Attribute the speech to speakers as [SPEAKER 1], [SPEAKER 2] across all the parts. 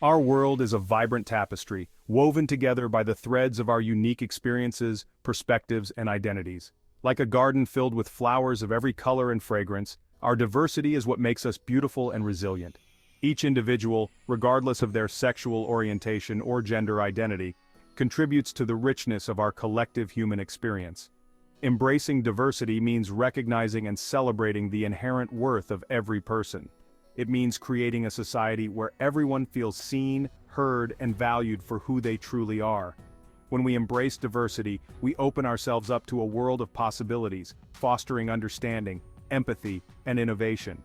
[SPEAKER 1] Our world is a vibrant tapestry, woven together by the threads of our unique experiences, perspectives, and identities. Like a garden filled with flowers of every color and fragrance, our diversity is what makes us beautiful and resilient. Each individual, regardless of their sexual orientation or gender identity, contributes to the richness of our collective human experience. Embracing diversity means recognizing and celebrating the inherent worth of every person. It means creating a society where everyone feels seen, heard, and valued for who they truly are. When we embrace diversity, we open ourselves up to a world of possibilities, fostering understanding, empathy, and innovation.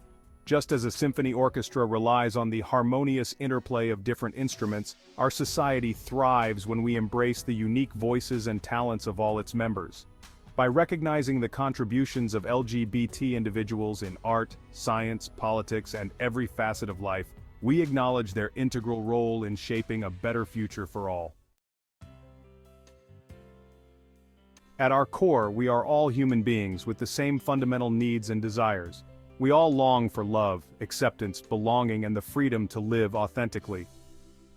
[SPEAKER 1] Just as a symphony orchestra relies on the harmonious interplay of different instruments, our society thrives when we embrace the unique voices and talents of all its members. By recognizing the contributions of LGBT individuals in art, science, politics, and every facet of life, we acknowledge their integral role in shaping a better future for all. At our core, we are all human beings with the same fundamental needs and desires. We all long for love, acceptance, belonging, and the freedom to live authentically.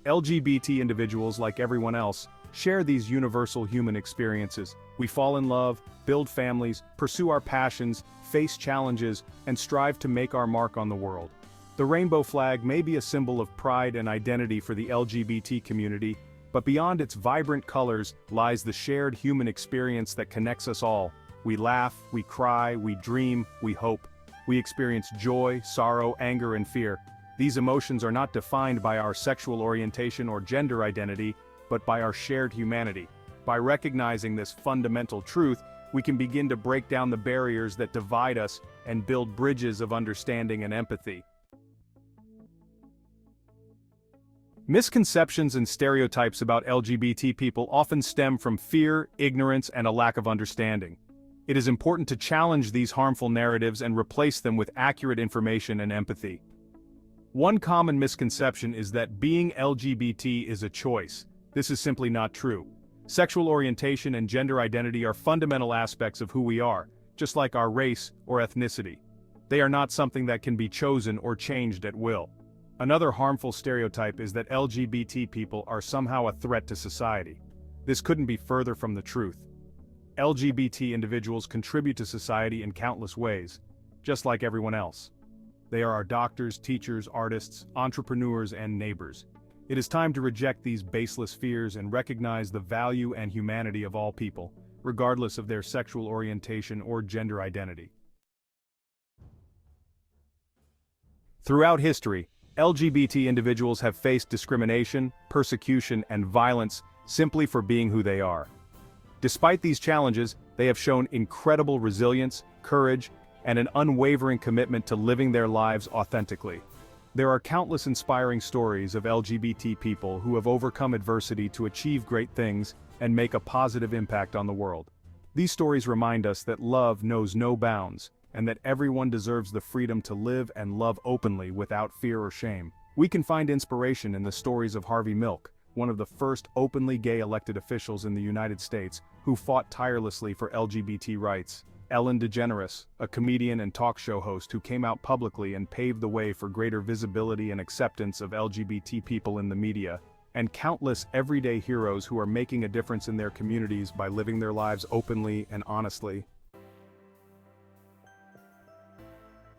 [SPEAKER 1] LGBT individuals, like everyone else, share these universal human experiences. We fall in love, build families, pursue our passions, face challenges, and strive to make our mark on the world. The rainbow flag may be a symbol of pride and identity for the LGBT community, but beyond its vibrant colors lies the shared human experience that connects us all. We laugh, we cry, we dream, we hope. We experience joy, sorrow, anger, and fear. These emotions are not defined by our sexual orientation or gender identity, but by our shared humanity. By recognizing this fundamental truth, we can begin to break down the barriers that divide us and build bridges of understanding and empathy. Misconceptions and stereotypes about LGBT people often stem from fear, ignorance, and a lack of understanding. It is important to challenge these harmful narratives and replace them with accurate information and empathy. One common misconception is that being LGBT is a choice. This is simply not true. Sexual orientation and gender identity are fundamental aspects of who we are, just like our race or ethnicity. They are not something that can be chosen or changed at will. Another harmful stereotype is that LGBT people are somehow a threat to society. This couldn't be further from the truth. LGBT individuals contribute to society in countless ways, just like everyone else. They are our doctors, teachers, artists, entrepreneurs, and neighbors. It is time to reject these baseless fears and recognize the value and humanity of all people, regardless of their sexual orientation or gender identity. Throughout history, LGBT individuals have faced discrimination, persecution, and violence simply for being who they are. Despite these challenges, they have shown incredible resilience, courage, and an unwavering commitment to living their lives authentically. There are countless inspiring stories of LGBT people who have overcome adversity to achieve great things and make a positive impact on the world. These stories remind us that love knows no bounds, and that everyone deserves the freedom to live and love openly without fear or shame. We can find inspiration in the stories of Harvey Milk, one of the first openly gay elected officials in the United States, who fought tirelessly for LGBT rights. Ellen DeGeneres, a comedian and talk show host who came out publicly and paved the way for greater visibility and acceptance of LGBT people in the media. And countless everyday heroes who are making a difference in their communities by living their lives openly and honestly.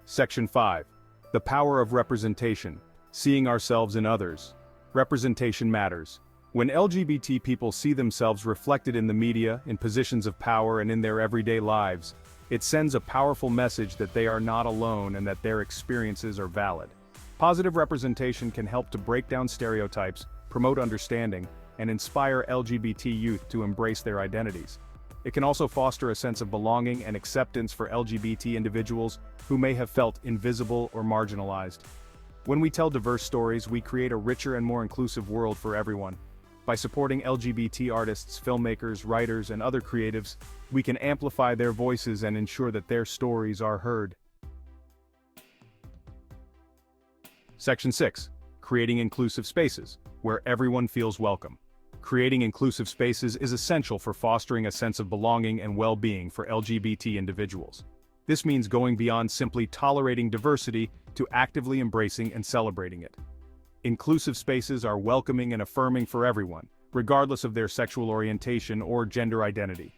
[SPEAKER 1] Section 5. The power of representation. Seeing ourselves in others. Representation matters. When LGBT people see themselves reflected in the media, in positions of power, and in their everyday lives, it sends a powerful message that they are not alone and that their experiences are valid. Positive representation can help to break down stereotypes, promote understanding, and inspire LGBT youth to embrace their identities. It can also foster a sense of belonging and acceptance for LGBT individuals who may have felt invisible or marginalized. When we tell diverse stories, we create a richer and more inclusive world for everyone. By supporting LGBT artists, filmmakers, writers, and other creatives, we can amplify their voices and ensure that their stories are heard. Section 6. Creating inclusive spaces, where everyone feels welcome. Creating inclusive spaces is essential for fostering a sense of belonging and well-being for LGBT individuals. This means going beyond simply tolerating diversity to actively embracing and celebrating it. Inclusive spaces are welcoming and affirming for everyone, regardless of their sexual orientation or gender identity.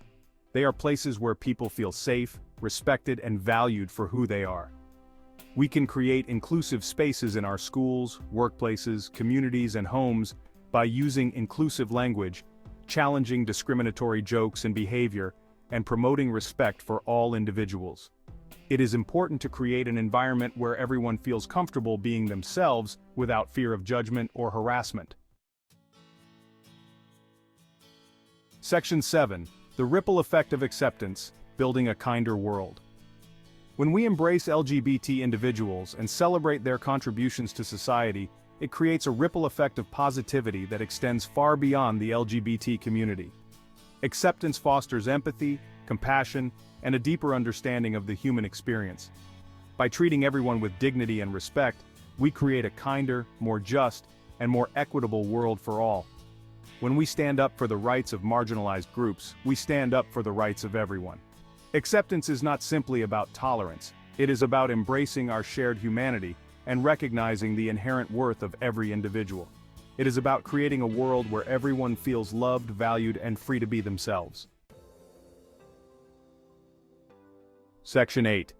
[SPEAKER 1] They are places where people feel safe, respected, and valued for who they are. We can create inclusive spaces in our schools, workplaces, communities, and homes by using inclusive language, challenging discriminatory jokes and behavior, and promoting respect for all individuals. It is important to create an environment where everyone feels comfortable being themselves without fear of judgment or harassment. Section 7. The ripple effect of acceptance, building a kinder world. When we embrace LGBT individuals and celebrate their contributions to society, it creates a ripple effect of positivity that extends far beyond the LGBT community. Acceptance fosters empathy, compassion, and a deeper understanding of the human experience. By treating everyone with dignity and respect, we create a kinder, more just, and more equitable world for all. When we stand up for the rights of marginalized groups, we stand up for the rights of everyone. Acceptance is not simply about tolerance, it is about embracing our shared humanity and recognizing the inherent worth of every individual. It is about creating a world where everyone feels loved, valued, and free to be themselves. Section 8.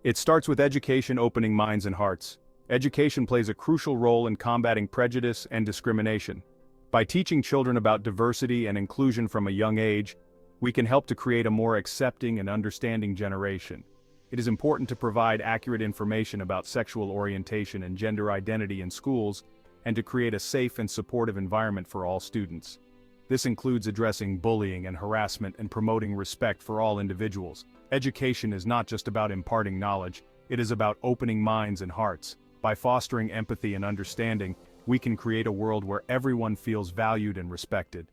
[SPEAKER 1] It starts with education opening minds and hearts. Education plays a crucial role in combating prejudice and discrimination. By teaching children about diversity and inclusion from a young age, we can help to create a more accepting and understanding generation. It is important to provide accurate information about sexual orientation and gender identity in schools, and to create a safe and supportive environment for all students. This includes addressing bullying and harassment and promoting respect for all individuals. Education is not just about imparting knowledge, it is about opening minds and hearts. By fostering empathy and understanding, we can create a world where everyone feels valued and respected.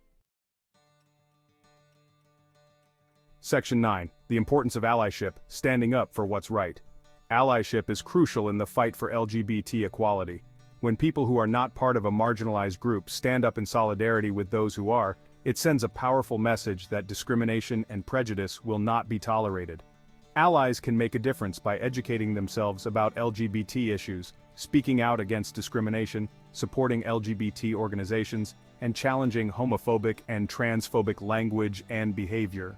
[SPEAKER 1] Section 9. The importance of allyship, standing up for what's right. Allyship is crucial in the fight for LGBT equality. When people who are not part of a marginalized group stand up in solidarity with those who are, it sends a powerful message that discrimination and prejudice will not be tolerated. Allies can make a difference by educating themselves about LGBT issues, speaking out against discrimination, supporting LGBT organizations, and challenging homophobic and transphobic language and behavior.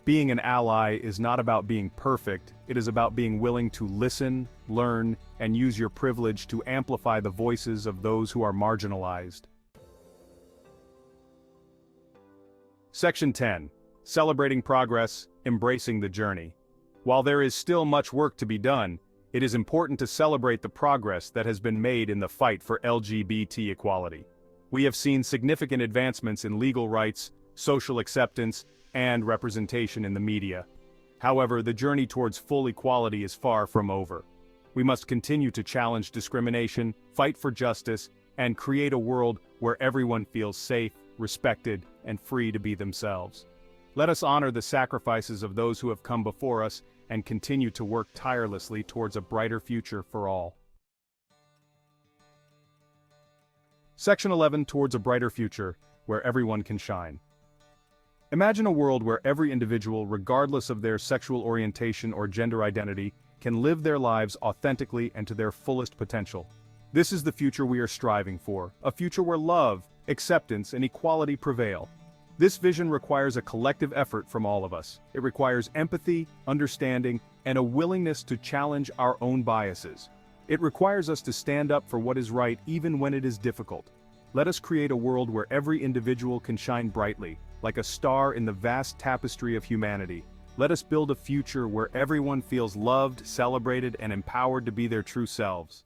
[SPEAKER 1] Being an ally is not about being perfect, it is about being willing to listen, learn, and use your privilege to amplify the voices of those who are marginalized. Section 10. Celebrating progress, embracing the journey. While there is still much work to be done, it is important to celebrate the progress that has been made in the fight for LGBT equality. We have seen significant advancements in legal rights, social acceptance, and representation in the media. However, the journey towards full equality is far from over. We must continue to challenge discrimination, fight for justice, and create a world where everyone feels safe, respected, and free to be themselves. Let us honor the sacrifices of those who have come before us and continue to work tirelessly towards a brighter future for all. Section 11. Towards a brighter future, where everyone can shine. Imagine a world where every individual, regardless of their sexual orientation or gender identity, can live their lives authentically and to their fullest potential. This is the future we are striving for, a future where love, acceptance, and equality prevail. This vision requires a collective effort from all of us. It requires empathy, understanding, and a willingness to challenge our own biases. It requires us to stand up for what is right even when it is difficult. Let us create a world where every individual can shine brightly, like a star in the vast tapestry of humanity. Let us build a future where everyone feels loved, celebrated, and empowered to be their true selves.